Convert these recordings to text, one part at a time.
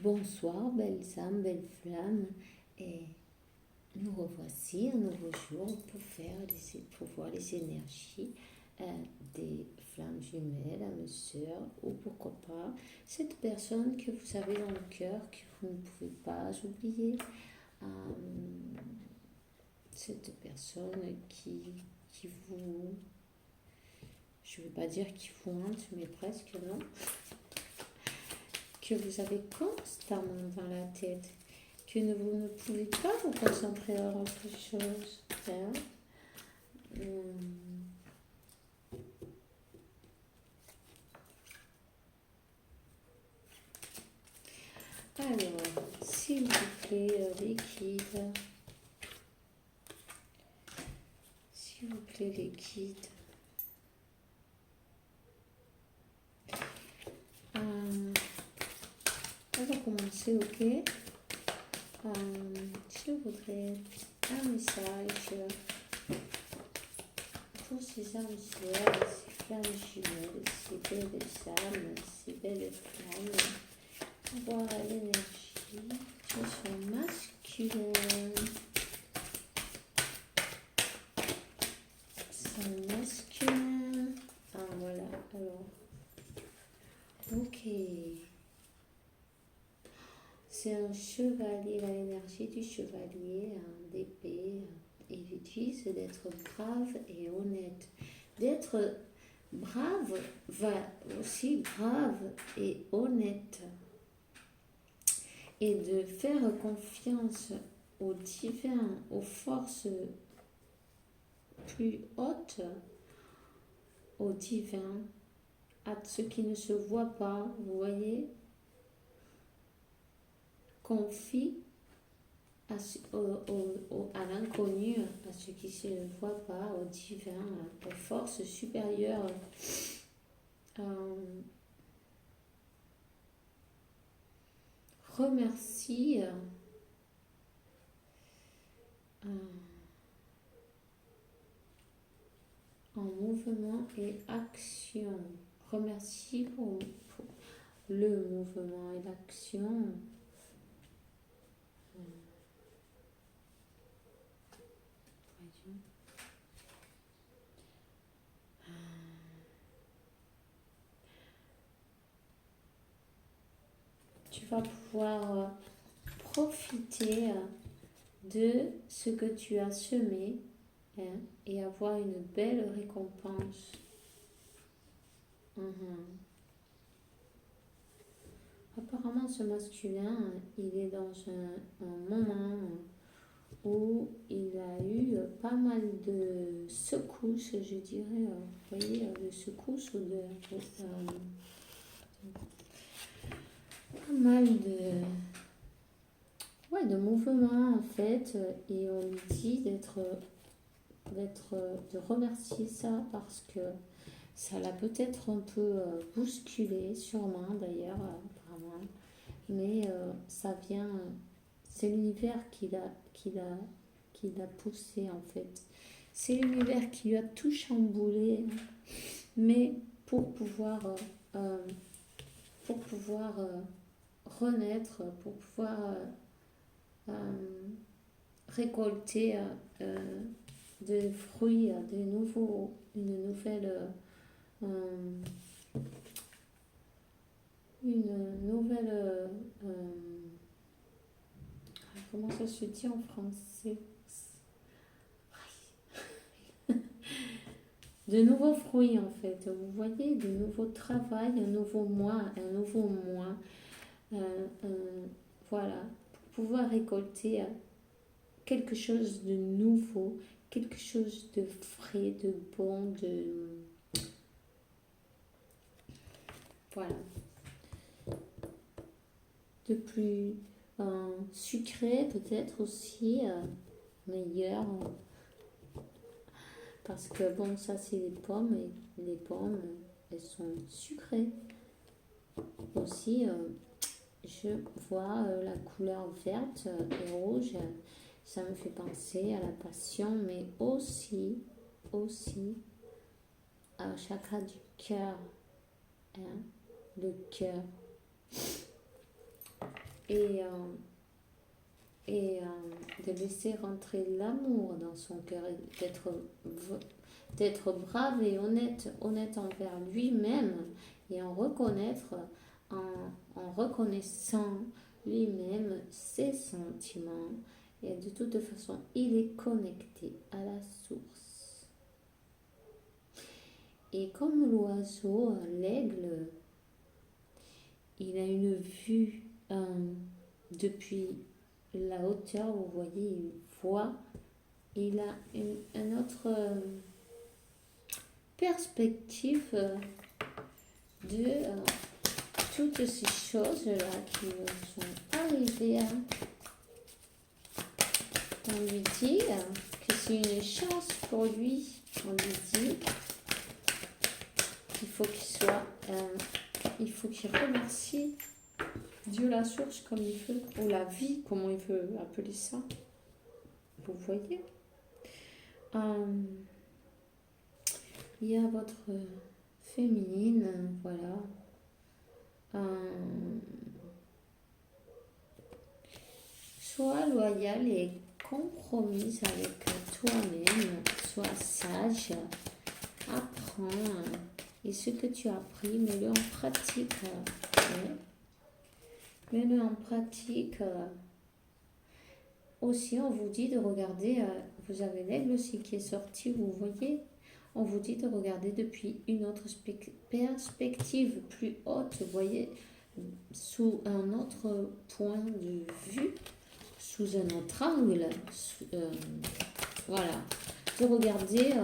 Bonsoir, belles âmes, belles flammes, et nous revoici un nouveau jour pour voir les énergies des flammes jumelles, âmes sœurs, ou pourquoi pas cette personne que vous avez dans le cœur, que vous ne pouvez pas oublier, euh, cette personne qui vous, je ne veux pas dire qui vous hante, mais presque non, que vous avez constamment dans la tête, que vous ne pouvez pas vous concentrer sur autre chose. Hein? Alors, s'il vous plaît, les guides. S'il vous plaît, les guides. On va commencer, ok? Je voudrais un message pour ces âmes sœurs, ces flammes jumelles, ces belles âmes, ces belles flammes. Voir l'énergie qui sont masculines. Sont masculins. Ah voilà, alors. Ok. C'est un chevalier, il a l'énergie du chevalier, d'épée. Il utilise d'être brave et honnête. D'être brave, va aussi brave et honnête. Et de faire confiance aux divins, aux forces plus hautes, aux divins, à ce qui ne se voit pas, vous voyez, confie à l'inconnu, à ce qui ne se voit pas, au divin, aux forces supérieures. Remercie en mouvement et action. Remercie pour le mouvement et l'action. Tu vas pouvoir profiter de ce que tu as semé, hein, et avoir une belle récompense. Apparemment, ce masculin, il est dans un moment où il a eu pas mal de secousses, je dirais, vous voyez, de secousses ou pas mal de mouvements en fait, et on lui dit de remercier ça parce que ça l'a peut-être un peu bousculé, sûrement d'ailleurs, apparemment, mais ça vient, c'est l'univers qui l'a poussé en fait. C'est l'univers qui lui a tout chamboulé, mais pour pouvoir renaître, pour pouvoir récolter des fruits, une nouvelle comment ça se dit en français, de nouveaux fruits en fait, vous voyez, de nouveaux travail, un nouveau mois, voilà, pour pouvoir récolter quelque chose de nouveau, quelque chose de frais, de bon, voilà, de plus sucré peut-être aussi, meilleur, parce que bon, ça c'est les pommes, et les pommes, elles sont sucrées aussi. Je vois la couleur verte et rouge, ça me fait penser à la passion, mais aussi à chakra du cœur, hein, le cœur. et, euh, et de laisser rentrer l'amour dans son cœur et d'être brave et honnête envers lui-même et en reconnaissant lui-même ses sentiments. Et de toute façon, il est connecté à la source. Et comme l'oiseau, l'aigle, il a une vue depuis la hauteur, vous voyez, il voit, il a une autre perspective de toutes ces choses-là qui sont arrivées. On lui dit que c'est une chance pour lui. On lui dit qu'il faut il faut qu'il remercie Dieu la source comme il veut, ou la vie, comment il veut appeler ça. Vous voyez, il y a votre féminine, voilà. Sois loyale et compromise avec toi-même, sois sage, apprends, et ce que tu as appris, mets-le en pratique. Mets-le en pratique. Aussi, on vous dit de regarder, vous avez l'aigle aussi qui est sorti, vous voyez, on vous dit de regarder depuis une autre perspective plus haute, vous voyez, sous un autre point de vue, sous un autre angle, voilà, de regarder,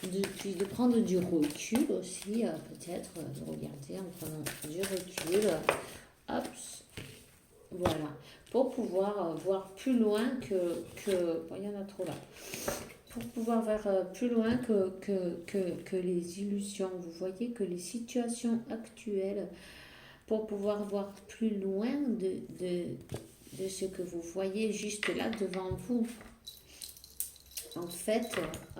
de prendre du recul aussi, peut-être, de regarder en prenant du recul, hop, voilà, pour pouvoir voir plus loin bon, il y en a trop là, pour pouvoir voir plus loin que les illusions, vous voyez, que les situations actuelles, pour pouvoir voir plus loin de ce que vous voyez juste là devant vous. En fait,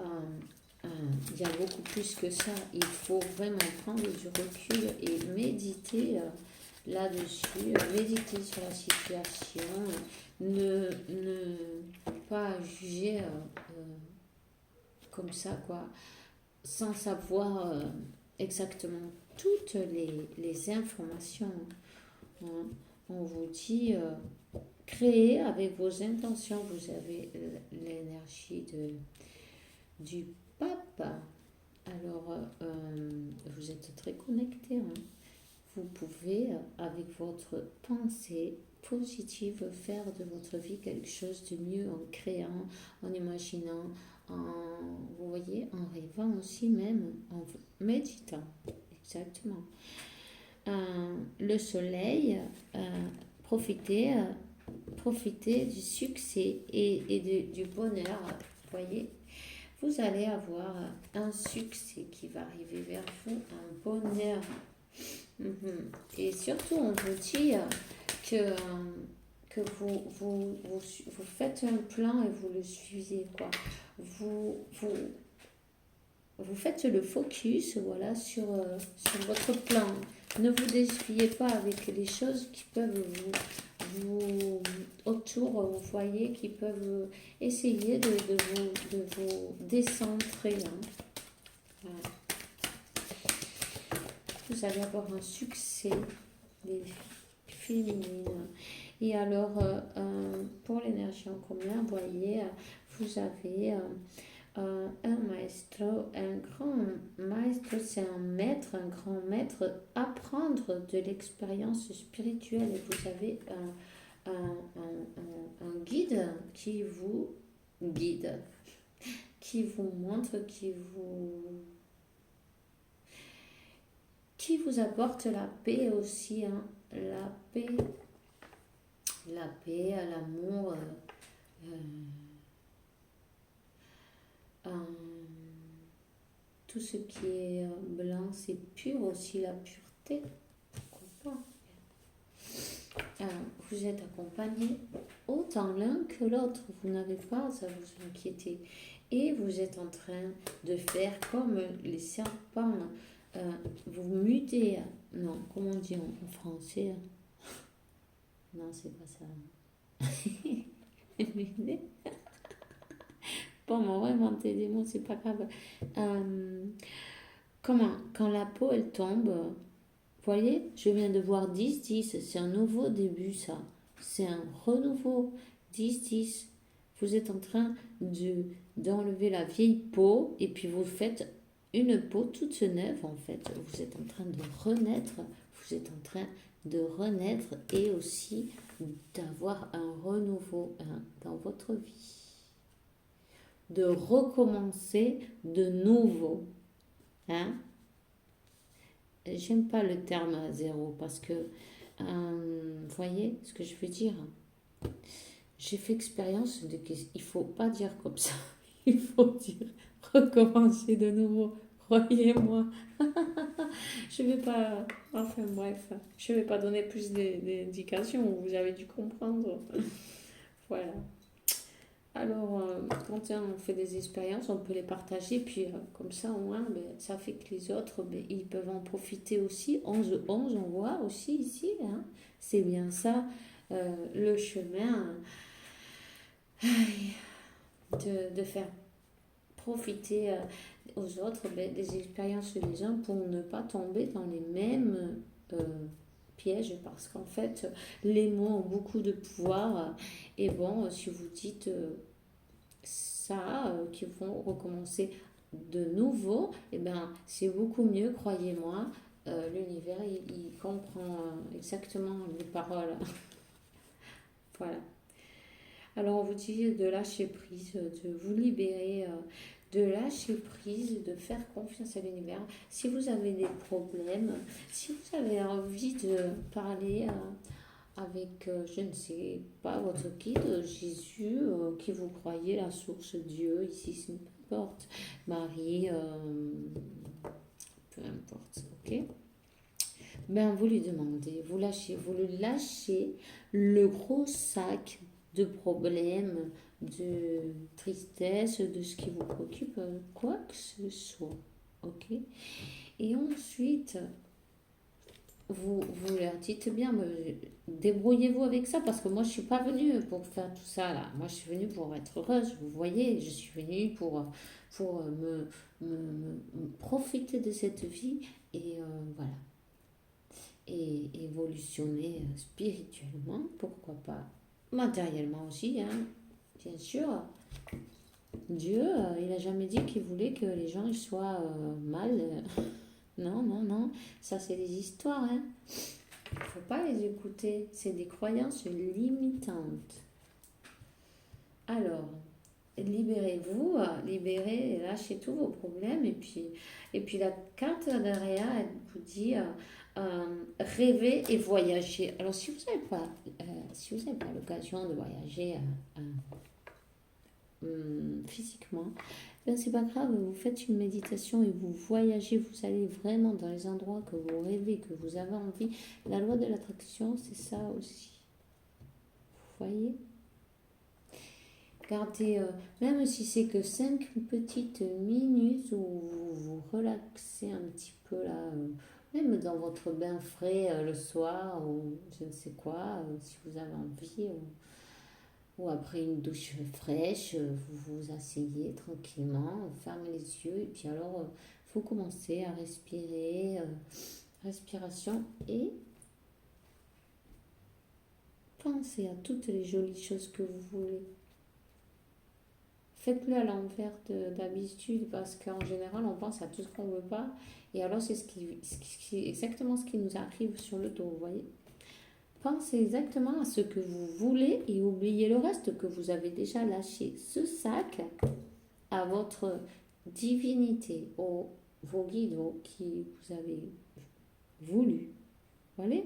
il y a beaucoup plus que ça. Il faut vraiment prendre du recul et méditer là-dessus, méditer sur la situation, ne pas juger comme ça, quoi, sans savoir exactement toutes les informations. On vous dit, créez avec vos intentions, vous avez l'énergie du pape, alors vous êtes très connecté, hein. Vous pouvez, avec votre pensée positive, faire de votre vie quelque chose de mieux en créant, en imaginant, vous voyez, en rêvant aussi même, en méditant. Exactement. Le soleil, profitez du succès et du bonheur. Vous voyez, vous allez avoir un succès qui va arriver vers vous, un bonheur. Et surtout, on vous dit que vous faites un plan et vous le suivez, quoi. Vous faites le focus, voilà, sur votre plan. Ne vous défiez pas avec les choses qui peuvent vous autour, vous voyez, qui peuvent essayer de vous décentrer, hein. Voilà. Vous allez avoir un succès, les féminines. Et alors, pour l'énergie en commun, vous voyez, vous avez un maestro, un grand maestro, c'est un maître, un grand maître, apprendre de l'expérience spirituelle. Et vous avez un guide qui vous guide, qui vous montre, qui vous apporte la paix aussi, hein, la paix, l'amour, tout ce qui est blanc, c'est pur aussi, la pureté. Pourquoi pas. Vous êtes accompagné autant l'un que l'autre, vous n'avez pas à vous inquiéter. Et vous êtes en train de faire comme les serpents, vous mutez, non, comment on dit en français, Non, c'est pas ça. Bon, on va inventer des mots, c'est pas grave. Comment? Quand la peau, elle tombe, voyez, je viens de voir 10-10, c'est un nouveau début, ça. C'est un renouveau. 10-10. Vous êtes en train d'enlever la vieille peau et puis vous faites une peau toute neuve, en fait. Vous êtes en train de renaître. Vous êtes en train de renaître et aussi d'avoir un renouveau dans votre vie. De recommencer de nouveau. Hein? J'aime pas le terme à zéro parce que, vous voyez ce que je veux dire? J'ai fait expérience de qu'il ne faut pas dire comme ça. Il faut dire recommencer de nouveau. Croyez-moi. Je vais pas. Enfin bref, je vais pas donner plus d'indications. Vous avez dû comprendre. Voilà. Alors, quand on fait des expériences, on peut les partager, puis comme ça, au moins, ben, ça fait que les autres, ben, ils peuvent en profiter aussi. 11-11, on voit aussi ici, hein. C'est bien ça, le chemin de faire profiter aux autres ben, des expériences des uns pour ne pas tomber dans les mêmes pièges, parce qu'en fait, les mots ont beaucoup de pouvoir. Et bon, si vous dites ça, qui vont recommencer de nouveau, et ben, c'est beaucoup mieux, croyez-moi. L'univers, il comprend exactement les paroles. Voilà. Alors, on vous dit de lâcher prise, de vous libérer, de lâcher prise, de faire confiance à l'univers. Si vous avez des problèmes, si vous avez envie de parler avec, je ne sais pas, votre guide, Jésus, qui vous croyez, la source, Dieu, ici, c'est peu importe, Marie, peu importe, ok? Ben, vous lui demandez, vous le lâchez, le gros sac de problèmes, de tristesse, de ce qui vous préoccupe, quoi que ce soit, ok? Et ensuite, vous leur dites bien, débrouillez-vous avec ça, parce que moi, je suis pas venue pour faire tout ça, là. Moi, je suis venue pour être heureuse, vous voyez, je suis venue pour profiter de cette vie, et voilà. Et évolutionner spirituellement, pourquoi pas. Matériellement aussi, hein, bien sûr. Dieu, il n'a jamais dit qu'il voulait que les gens ils soient mal. Non, non, non. Ça, c'est des histoires, hein. Il ne faut pas les écouter. C'est des croyances limitantes. Alors, libérez-vous, libérez, lâchez tous vos problèmes. Et puis la carte derrière, elle vous dit rêver et voyager. Alors, si vous n'avez pas, l'occasion de voyager physiquement, ben c'est pas grave, vous faites une méditation et vous voyagez, vous allez vraiment dans les endroits que vous rêvez, que vous avez envie. La loi de l'attraction, c'est ça aussi. Vous voyez? Gardez, même si c'est que 5 petites minutes où vous vous relaxez un petit peu là, même dans votre bain frais le soir ou je ne sais quoi, si vous avez envie, ou après une douche fraîche, vous vous asseyez tranquillement, vous fermez les yeux et puis alors vous commencez à respirer, respiration et pensez à toutes les jolies choses que vous voulez. Faites-le à l'envers d'habitude parce qu'en général on pense à tout ce qu'on ne veut pas et alors c'est exactement ce qui nous arrive sur le dos, vous voyez. Pensez exactement à ce que vous voulez et oubliez le reste que vous avez déjà lâché. Ce sac à votre divinité, vos guides qui vous avez voulu. Voilà,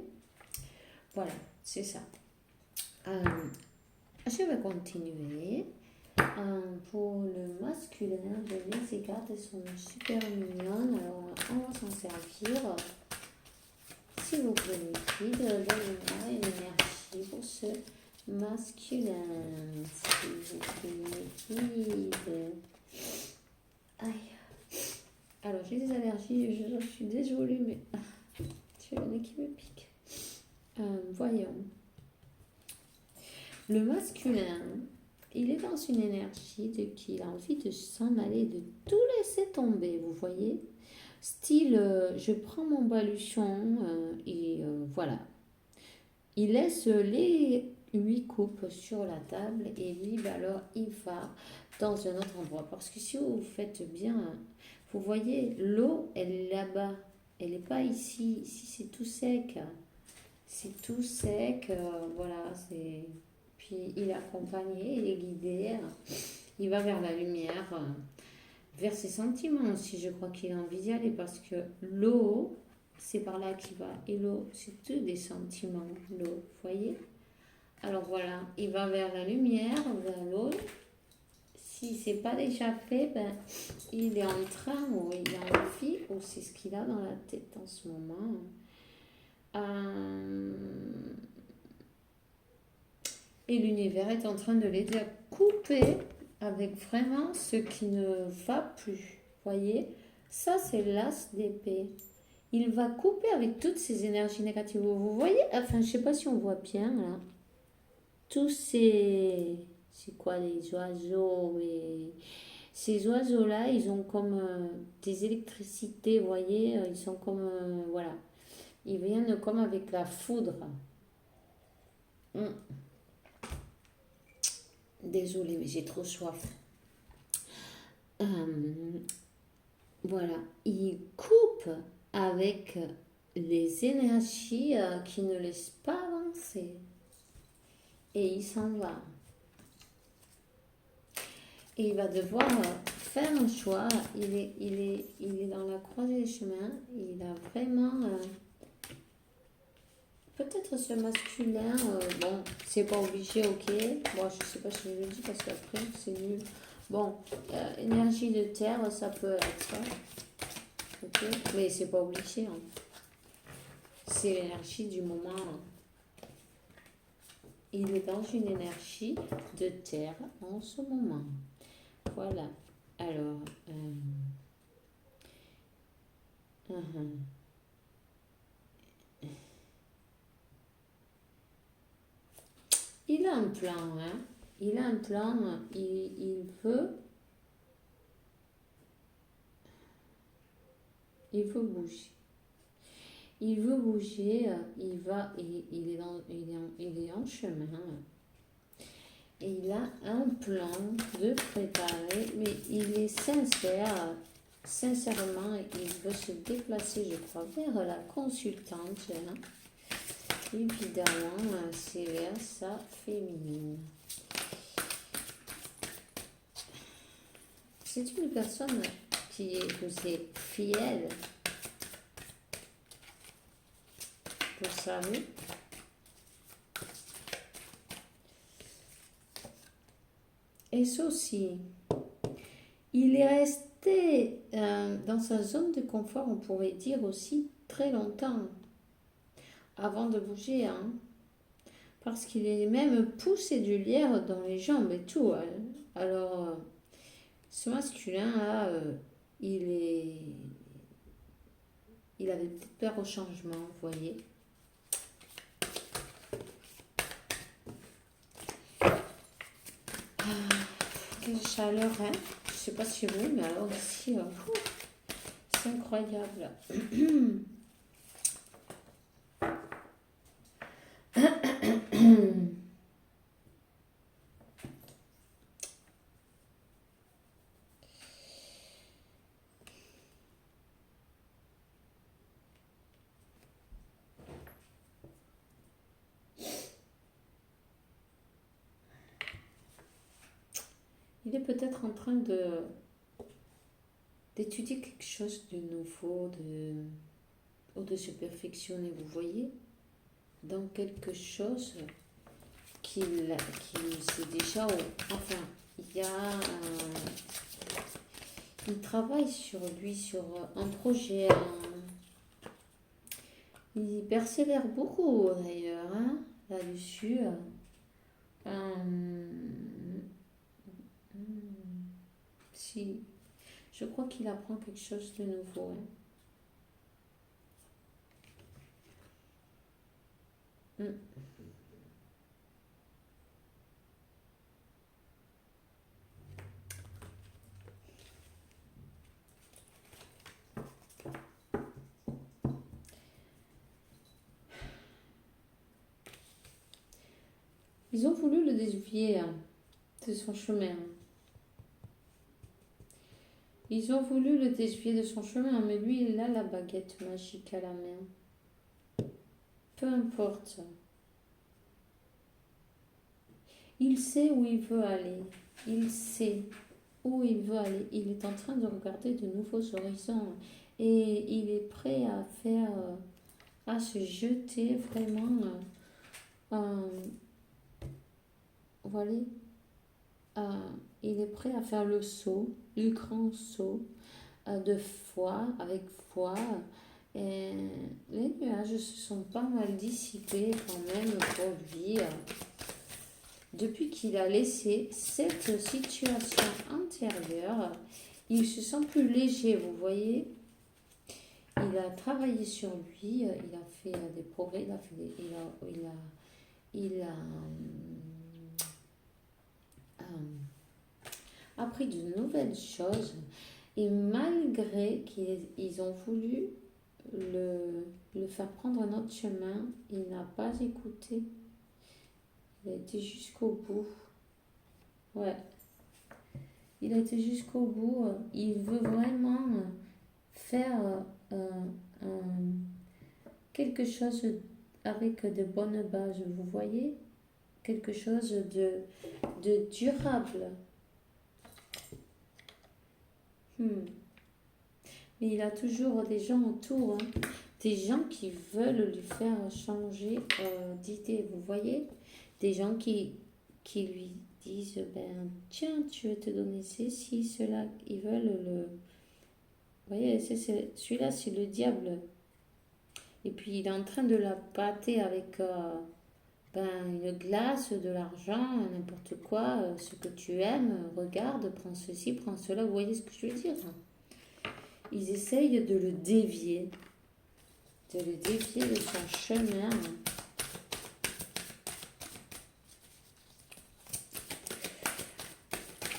voilà, c'est ça. Je vais continuer. Pour le masculin, ces cartes sont super mignonnes. Alors, on va s'en servir. S'il vous plaît, les guides, donnez-moi une énergie pour ce masculin. S'il vous plaît, les guides. Aïe. Alors, j'ai des allergies, je suis désolée, mais j'ai le nez qui me pique. Voyons. Le masculin, il est dans une énergie de qu'il a envie de s'en aller, de tout laisser tomber, vous voyez? Style, je prends mon baluchon et voilà. Il laisse les 8 coupes sur la table et lui, bah alors, il va dans un autre endroit. Parce que si vous faites bien, vous voyez, l'eau, elle est là-bas. Elle n'est pas ici. Ici, c'est tout sec. C'est tout sec. Voilà, c'est... Puis il est accompagné, il est guidé. Il va vers la lumière, vers ses sentiments aussi. Je crois qu'il a envie d'y aller parce que l'eau, c'est par là qu'il va. Et l'eau, c'est tout des sentiments, l'eau, vous voyez? Alors voilà, il va vers la lumière, vers l'eau. Si c'est pas déjà fait, ben, il est en train ou il a envie, ou c'est ce qu'il a dans la tête en ce moment. Euh, Et l'univers est en train de l'aider à couper avec vraiment ce qui ne va plus. Voyez, ça c'est l'as d'épée. Il va couper avec toutes ces énergies négatives. Vous voyez, enfin, je sais pas si on voit bien là. Tous ces, c'est quoi les oiseaux et ces oiseaux-là, ils ont comme des électricités, vous voyez, ils sont comme, voilà, ils viennent comme avec la foudre. Hum. Désolée, mais j'ai trop soif. Euh, voilà, ils coupent avec les énergies qui ne laissent pas avancer. Et il s'en va. Et il va devoir faire un choix. Il est dans la croisée des chemins. Il a vraiment... peut-être ce masculin, bon, c'est pas obligé, ok. Bon, je sais pas si je le dis parce qu'après, c'est nul. Bon, énergie de terre, ça peut être ça. Ok, mais c'est pas obligé. Hein. C'est l'énergie du moment. Il est dans une énergie de terre en ce moment. Voilà. Alors, il a un plan, hein. Il a un plan. Il veut bouger. Il veut bouger. Il va. Il est en chemin. Et il a un plan de préparer, mais il est sincère. Sincèrement, il veut se déplacer, je crois, vers la consultante. Hein. Évidemment, c'est vers sa féminine. C'est une personne qui vous est fidèle. Vous savez. Et ceci, il est resté dans sa zone de confort, on pourrait dire aussi, très longtemps, avant de bouger, hein, parce qu'il est même poussé du lierre dans les jambes et tout. Hein. Alors, ce masculin-là, il avait peut-être peur au changement, vous voyez. Quelle chaleur, hein. Je sais pas si vous, mais alors ici, c'est incroyable. Il est peut-être en train d'étudier quelque chose de nouveau, ou de se perfectionner, vous voyez, dans quelque chose qu'il sait déjà, enfin, il travaille sur lui, sur un projet, il persévère beaucoup d'ailleurs, hein, là-dessus. Si, je crois qu'il apprend quelque chose de nouveau. Hein. Ils ont voulu le dévier de son chemin. Ils ont voulu le dévier de son chemin, mais lui, il a la baguette magique à la main. Peu importe. Il sait où il veut aller. Il sait où il veut aller. Il est en train de regarder de nouveaux horizons. Et il est prêt à faire, à se jeter vraiment, voilà, il est prêt à faire le saut, le grand saut de foi, avec foi. Et les nuages se sont pas mal dissipés quand même pour lui. Depuis qu'il a laissé cette situation antérieure, il se sent plus léger, vous voyez. Il a travaillé sur lui, il a fait des progrès, il a appris de nouvelles choses. Et malgré qu'ils ont voulu le faire prendre un autre chemin, il n'a pas écouté. Il a été jusqu'au bout. Ouais. Il a été jusqu'au bout. Il veut vraiment faire quelque chose avec de bonnes bases, vous voyez? Quelque chose de durable. Mais il a toujours des gens autour, des gens qui veulent lui faire changer d'idée, vous voyez? Des gens qui lui disent, ben tiens, tu veux te donner ceci, cela, ils veulent le... Vous voyez, celui-là, c'est le diable. Et puis il est en train de la pâter avec une glace, de l'argent, n'importe quoi, ce que tu aimes, regarde, prends ceci, prends cela, vous voyez ce que je veux dire? Ils essayent de le dévier de son chemin.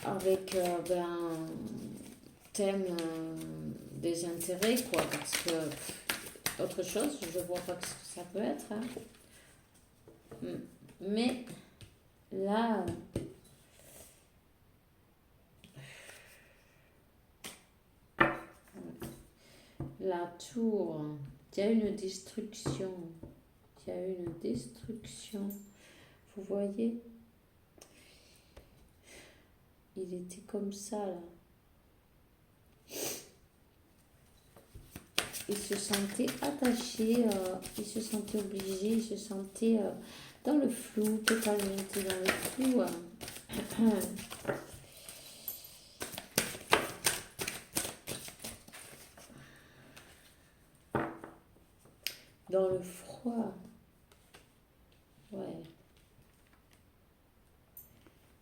Avec thème des intérêts, quoi, parce que autre chose, je vois pas ce que ça peut être. Mais là, la tour, il y a une destruction. Il y a une destruction. Vous voyez? Il était comme ça, là. Il se sentait attaché, il se sentait obligé, il se sentait dans le flou, totalement dans le flou. Dans le froid. Ouais.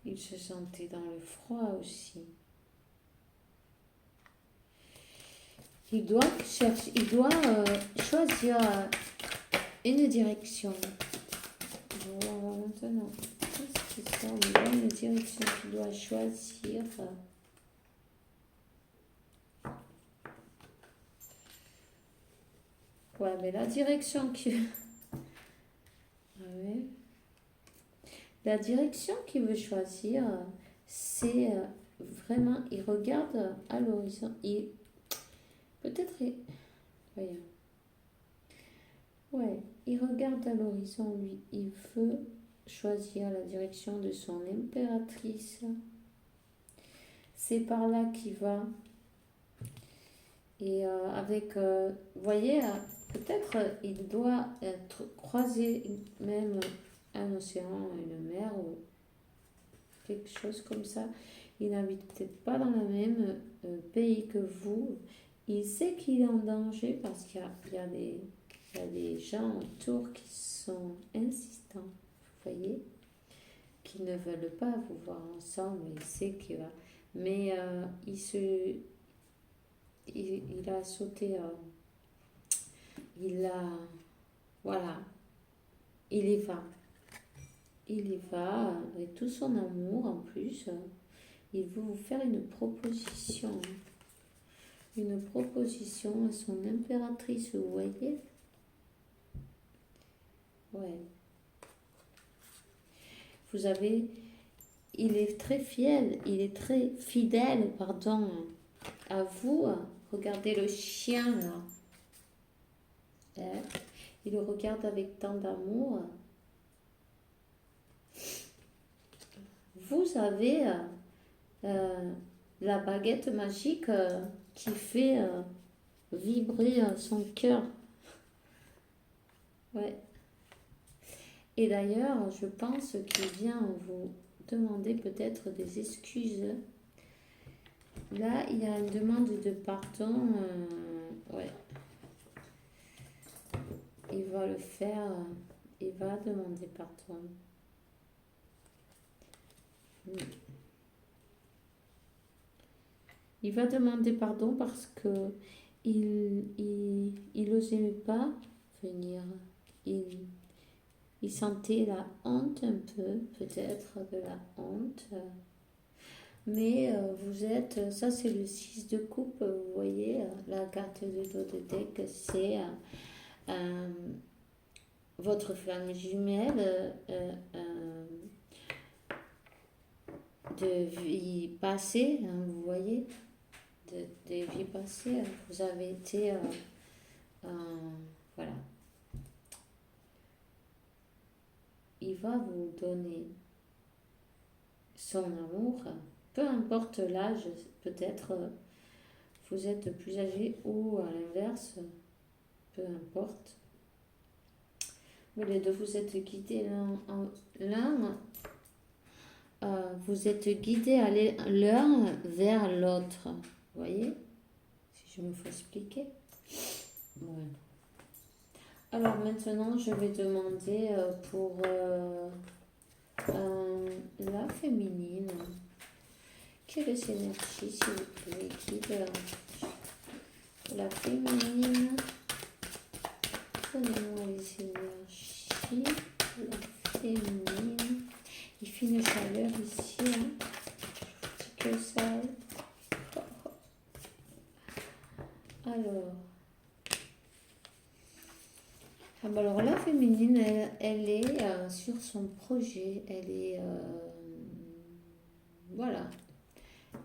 Il se sentait dans le froid aussi. Il doit choisir une direction. On va voir maintenant. Qu'est-ce que c'est ça? Une direction qu'il doit choisir. Ouais, mais la direction qu'il... Ouais. La direction qu'il veut choisir, c'est vraiment... Il regarde à l'horizon. Peut-être... Voyons. Ouais, il regarde à l'horizon, lui. Il veut choisir la direction de son impératrice. C'est par là qu'il va. Et avec... vous voyez, peut-être il doit croiser même un océan, une mer ou quelque chose comme ça. Il n'habite peut-être pas dans le même pays que vous. Il sait qu'il est en danger parce qu'il y a des gens autour qui sont insistants, vous voyez, qui ne veulent pas vous voir ensemble. Il sait qu'il va... Mais il a sauté... Voilà, il y va. Il y va avec tout son amour en plus. Il veut vous faire une proposition. Une proposition à son impératrice, vous voyez? Ouais. Vous avez, il est très fidèle, pardon, à vous. Regardez le chien là. Hein. Il le regarde avec tant d'amour. Vous avez la baguette magique qui fait vibrer son cœur. Ouais. Et d'ailleurs, je pense qu'il vient vous demander peut-être des excuses. Là, il y a une demande de pardon. Ouais. Il va le faire. Il va demander pardon. Il va demander pardon parce que il n'osait pas venir. Il sentait la honte un peu, peut-être de la honte. Mais vous êtes, ça c'est le 6 de coupe, vous voyez, la carte de dos de deck, c'est votre flamme jumelle de vie passée, hein, vous voyez, de vie passée, vous avez été, voilà. Il va vous donner son amour, peu importe l'âge, peut-être vous êtes plus âgé ou à l'inverse, peu importe. Mais les deux, vous êtes guidés l'un, vous êtes guidés l'un vers l'autre. Vous voyez? Si je me fais expliquer. Voilà. Alors maintenant, je vais demander pour la féminine. Quelle est cette énergie, s'il vous plaît, guide la féminine? Donnez-moi les énergies de la féminine. Il fait une chaleur ici. Hein. Je vous dis que ça. Alors la féminine, elle est sur son projet. Elle est. Voilà.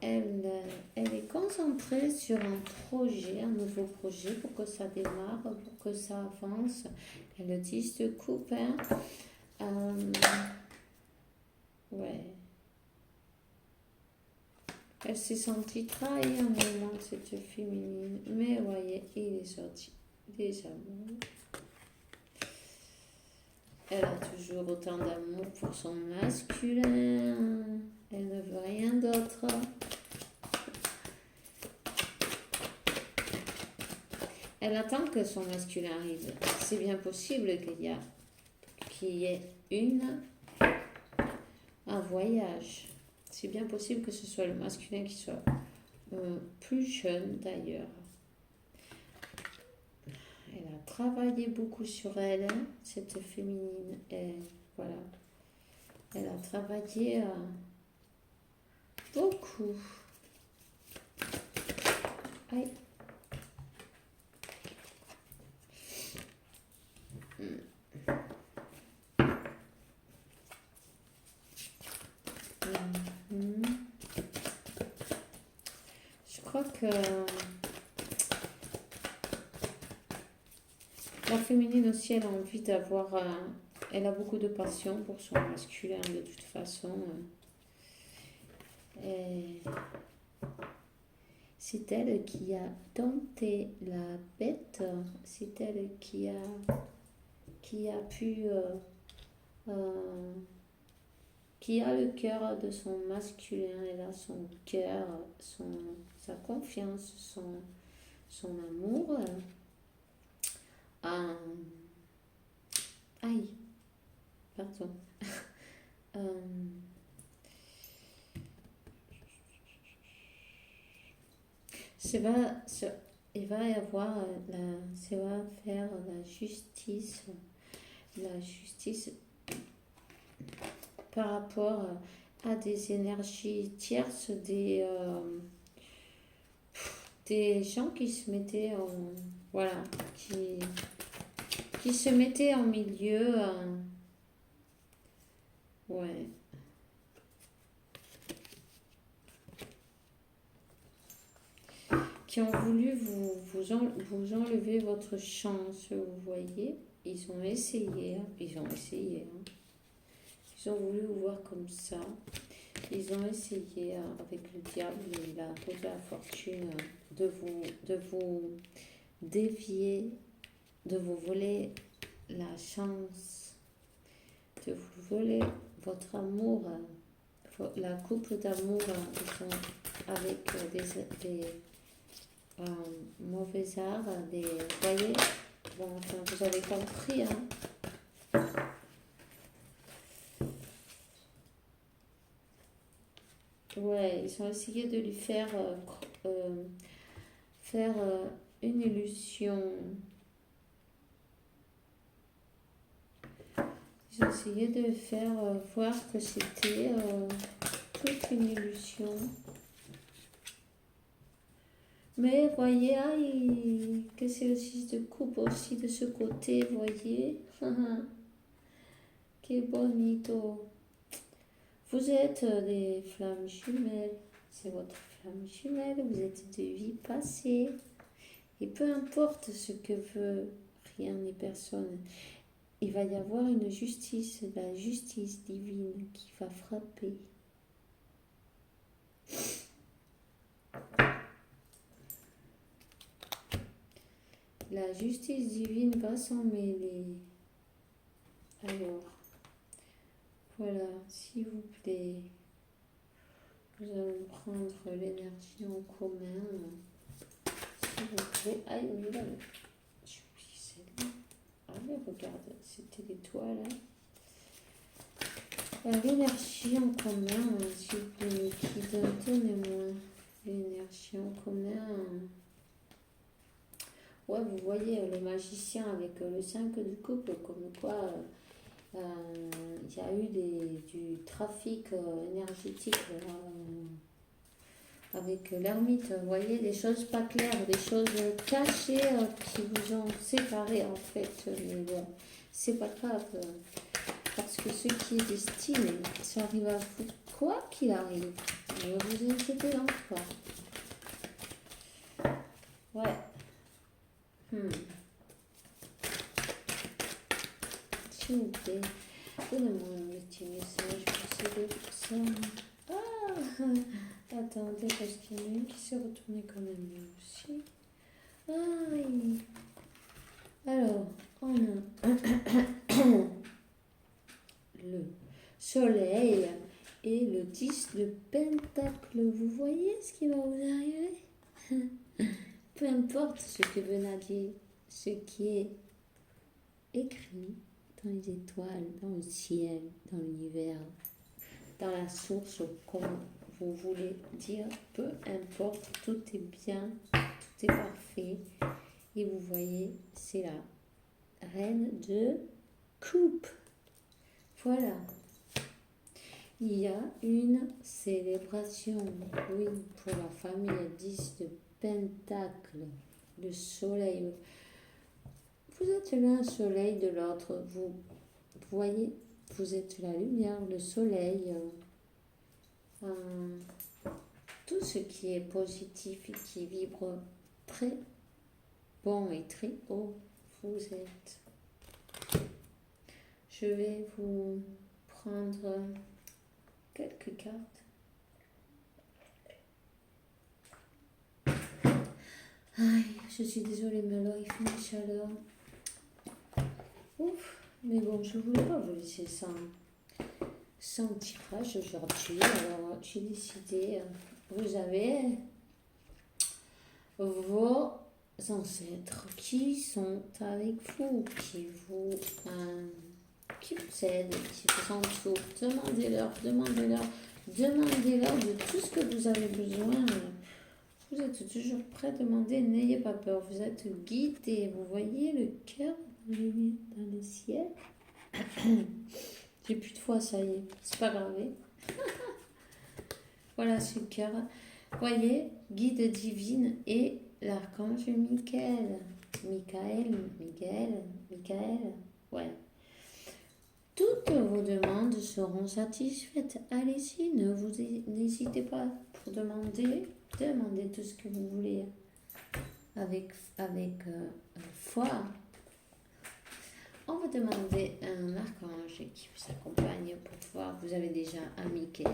Elle est concentrée sur un projet, un nouveau projet pour que ça démarre, pour que ça avance. Elle tisse de coupe. Hein. Ouais. Elle s'est sentie trahie un moment, cette féminine. Mais voyez, il est sorti des amours. Elle a toujours autant d'amour pour son masculin. Elle ne veut rien d'autre. Elle attend que son masculin arrive. C'est bien possible qu'il y ait un voyage. C'est bien possible que ce soit le masculin qui soit plus jeune d'ailleurs. Elle a travaillé beaucoup sur elle, hein, cette féminine. Et voilà. Elle a travaillé beaucoup. Aïe. Je crois que la féminine aussi, elle a envie d'avoir... elle a beaucoup de passion pour son masculin de toute façon. Et c'est elle qui a dompté la bête. C'est elle qui a pu... qui a le cœur de son masculin. Elle a son cœur, sa confiance, son amour. Aïe, pardon. Il va y avoir ça va faire la justice par rapport à des énergies tierces, des gens qui se mettaient qui se mettaient en milieu Ouais. Qui ont voulu vous enlever votre chance, vous voyez. Ils ont essayé, hein. Ils ont essayé. Hein. Ils ont voulu vous voir comme ça. Ils ont essayé avec le diable et la roue de la fortune de vous dévier, de vous voler la chance, de vous voler votre amour, la coupe d'amour. Ils sont avec des mauvais arts, vous voyez, bon, enfin, vous avez compris, hein. Ouais, ils ont essayé de lui faire une illusion. Ils ont essayé de faire voir que c'était toute une illusion. Mais voyez, ah, que c'est le 6 de coupe aussi de ce côté, voyez. Que bonito. Vous êtes des flammes jumelles. C'est votre flamme jumelle. Vous êtes de vie passée. Et peu importe ce que veut rien ni personne, il va y avoir une justice, la justice divine qui va frapper. La justice divine va s'en mêler. Alors, voilà, s'il vous plaît, nous allons prendre l'énergie en commun. S'il vous plaît. Aïe, mais là, j'ai oublié celle-là. Allez, regarde, c'était l'étoile. L'énergie en commun, s'il vous plaît, qui donnez-moi l'énergie en commun. Ouais, vous voyez le magicien avec le 5 de coupe, comme quoi il y a eu du trafic énergétique avec l'ermite. Vous voyez, des choses pas claires, des choses cachées qui vous ont séparés en fait. Mais bon, c'est pas grave. Parce que ce qui est destiné, ça arrive à vous, quoi qu'il arrive. Ne vous inquiétez donc pas. Ouais. S'il vous plaît, donnez-moi un petit message pour ça. Ah, attendez, parce qu'il y en a une qui s'est retournée quand même là aussi. Aïe. Alors, on a le soleil et le 10 de pentacle. Vous voyez ce qui va vous arriver? Peu importe ce que veut dire, ce qui est écrit dans les étoiles, dans le ciel, dans l'univers, dans la source, comme vous voulez dire, peu importe, tout est bien, tout est parfait. Et vous voyez, c'est la reine de coupe. Voilà. Il y a une célébration, oui, pour la famille 10 de pentacle, le soleil. Vous êtes l'un soleil de l'autre. Vous voyez, vous êtes la lumière, le soleil. Tout ce qui est positif et qui vibre très bon et très haut, vous êtes. Je vais vous prendre quelques cartes. Aïe, je suis désolée, mais alors il fait une chaleur. Ouf, mais bon, je ne voulais pas vous laisser sans tirage aujourd'hui. Alors, j'ai décidé, vous avez vos ancêtres qui sont avec vous, qui vous aident, qui vous entourent. Demandez-leur de tout ce que vous avez besoin. Vous êtes toujours prêt à demander, n'ayez pas peur, vous êtes guidés. Vous voyez le cœur dans le ciel. J'ai plus de foi, ça y est, c'est pas grave. Voilà ce cœur. Voyez, guide divine et l'archange Michael. Michael, ouais. Toutes vos demandes seront satisfaites. Allez-y, n'hésitez pas pour demander tout ce que vous voulez avec foi. On va demander un archange qui vous accompagne pour voir. Vous avez déjà un Michel,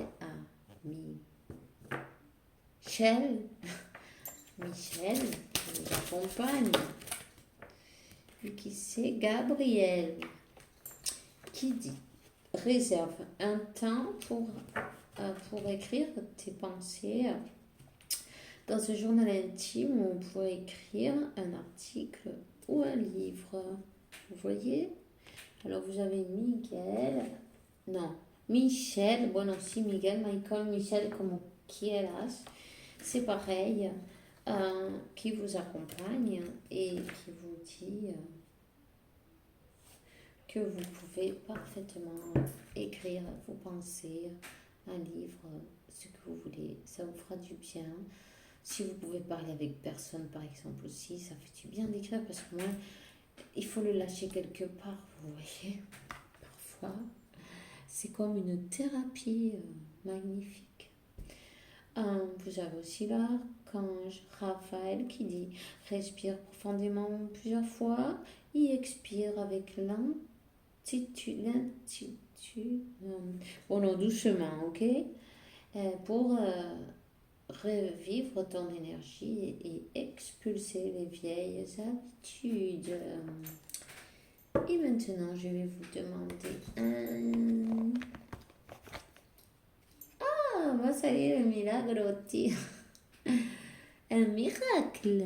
Michel qui vous accompagne. Et qui c'est Gabriel qui dit réserve un temps pour écrire tes pensées dans ce journal intime où on pourrait écrire un article ou un livre. Vous voyez? Alors vous avez Michel, bon aussi Miguel, Michael, Michel, comme quieras, c'est pareil, qui vous accompagne et qui vous dit que vous pouvez parfaitement écrire vos pensées, un livre, ce que vous voulez, ça vous fera du bien. Si vous pouvez parler avec personne, par exemple, aussi, ça fait du bien d'écrire parce que moi, il faut le lâcher quelque part, vous voyez. Parfois, c'est comme une thérapie magnifique. Vous avez aussi l'archange Raphaël qui dit respire profondément plusieurs fois et expire avec lentitude. Bon, non, doucement, ok? Pour revivre ton énergie et expulser les vieilles habitudes. Et maintenant, je vais vous demander va salir el milagro, tío. El miracle.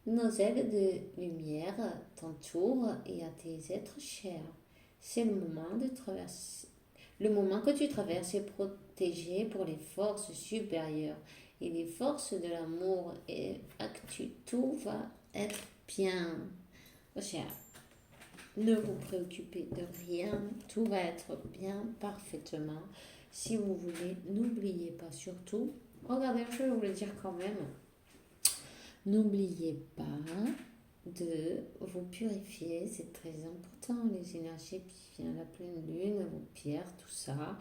Nos ailes de lumière t'entourent et à tes êtres chers. C'est le moment de traverser. Le moment que tu traverses est protégé pour les forces supérieures et les forces de l'amour et tout va être bien. Oh, cher, ne vous préoccupez de rien, tout va être bien parfaitement. Si vous voulez, n'oubliez pas surtout, regardez, je vais vous le dire quand même, n'oubliez pas de vous purifier, c'est très important, les énergies qui viennent la pleine lune, vos pierres, tout ça.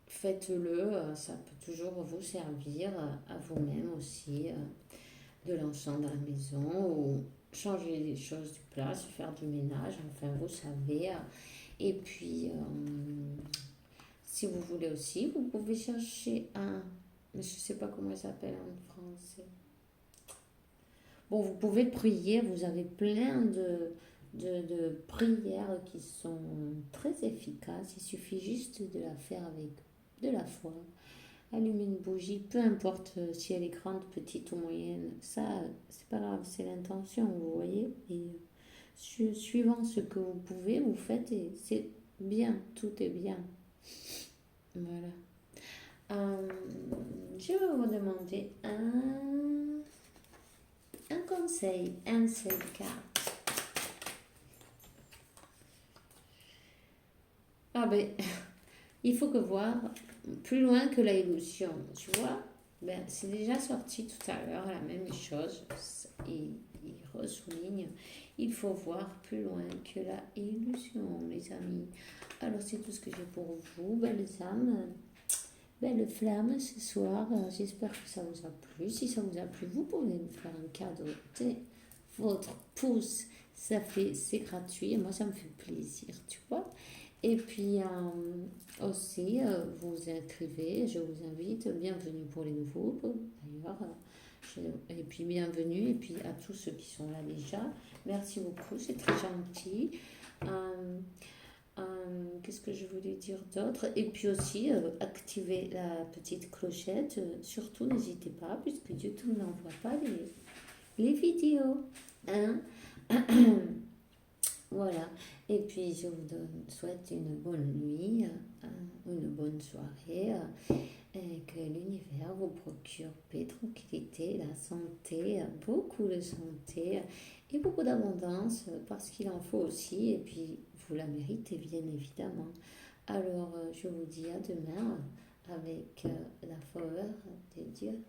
Faites-le, ça peut toujours vous servir à vous-même aussi, de l'encens dans la maison ou changer les choses de place, faire du ménage, enfin vous savez. Et puis, si vous voulez aussi, vous pouvez chercher mais je ne sais pas comment il s'appelle en français. Bon, vous pouvez prier, vous avez plein de prières qui sont très efficaces. Il suffit juste de la faire avec de la foi. Allumer une bougie, peu importe si elle est grande, petite ou moyenne. Ça, c'est pas grave, c'est l'intention, vous voyez. Et suivant ce que vous pouvez, vous faites et c'est bien, tout est bien. Voilà. Je vais vous demander un conseil, un seul carte. Il faut que voir plus loin que la illusion, tu vois. C'est déjà sorti tout à l'heure, la même chose. Il ressouligne, il faut voir plus loin que la illusion, les amis. Alors, c'est tout ce que j'ai pour vous, belles âmes, belles flammes ce soir. J'espère que ça vous a plu. Si ça vous a plu, vous pouvez me faire un cadeau. Votre pouce, c'est gratuit. Et moi, ça me fait plaisir, tu vois. Et puis aussi, vous vous inscrivez, je vous invite, bienvenue pour les nouveaux d'ailleurs, et puis bienvenue, et puis à tous ceux qui sont là déjà, merci beaucoup, c'est très gentil. Qu'est-ce que je voulais dire d'autre? Et puis aussi, activez la petite clochette, surtout n'hésitez pas, puisque YouTube n'envoie pas les vidéos. Hein? Voilà, et puis je vous souhaite une bonne nuit, une bonne soirée, et que l'univers vous procure paix, tranquillité, la santé, beaucoup de santé et beaucoup d'abondance, parce qu'il en faut aussi, et puis vous la méritez bien évidemment. Alors je vous dis à demain avec la faveur de Dieu.